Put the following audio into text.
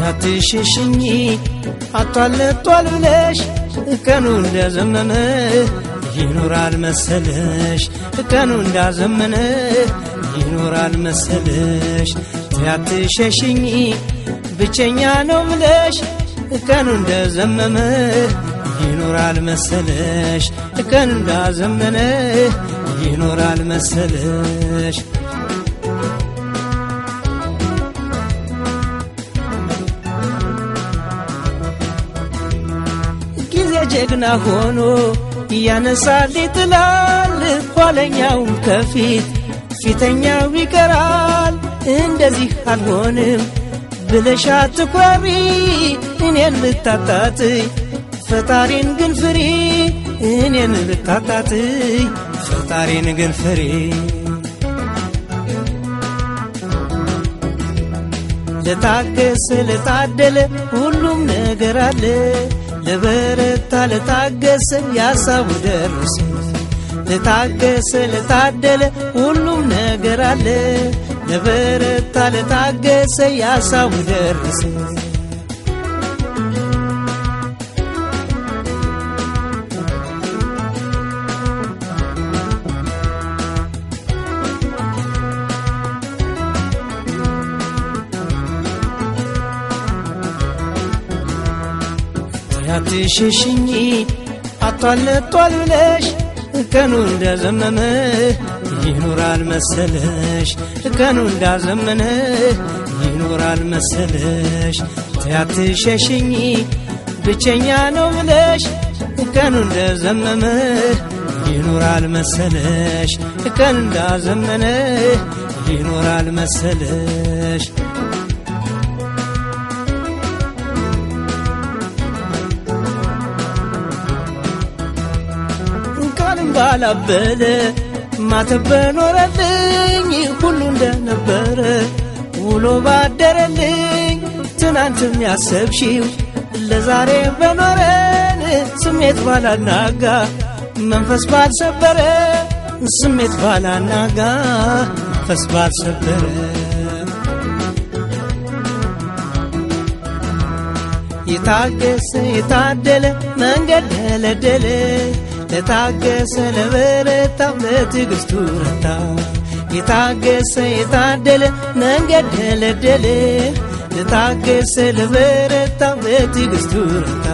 አትሸሽኝ አቷልቷል ብለሽ ቀኑ እንደዘመመ ይኖራል መሰለሽ ቀኑ እንዳዘመነ ይኖራል መሰለሽ አትሸሽኝ ብቸኛ ነው ብለሽ ቀኑ እንደዘመመ ይኖራል መሰለሽ ቀኑ እንዳዘመነ ይኖራል መሰለሽ ጊዜ ጀግና ሆኖ ያነሳል ይጥላል ኋለኛውን ከፊት ፊተኛው ይቀራል እንደዚህ አልሆንም ብለሽ አትኩራሪ እኔን ልታጣጥይ ፈጣሪን ግን ፍሪ እኔን ልታጣጥይ ፈጣሪን ግን ፍሪ ለታገሰ ለታደለ ሁሉም ነገር አለ ለበረታ ለታገሰ ያሳቡ ደረሰ ለታገሰ ለታደለ ሁሉም ነገር አለ ለበረታ ለታገሰ ያሳቡ ደረሰ አትሸሽኝ አቷልቷል ብለሽ ቀኑ እንደዘመመ ይኖራል መሰለሽ ቀኑ እንዳዘመነ ይኖራል መሰለሽ አትሸሽኝ ብቸኛ ነው ብለሽ ቀኑ እንደዘመመ ይኖራል መሰለሽ ቀኑ እንዳዘመነ ይኖራል መሰለሽ ባላበለ ማተበኖረልኝ ሁሉ እንደነበረ ውሎ ባደረልኝ ትናንትም ያሰብሽው ለዛሬ በኖረን ስሜት ባላናጋ መንፈስ ባልሰበረ ስሜት ባላናጋ መንፈስ ባልሰበረ የታገሰ የታደለ መንገድ ደለደለ ለታገሰ ለበረታ ለትዕግስቱ ረታ የታገሰ የታደለ መንገድ ደለደለ ለታገሰ ለበረታ ለትዕግስቱ ረታ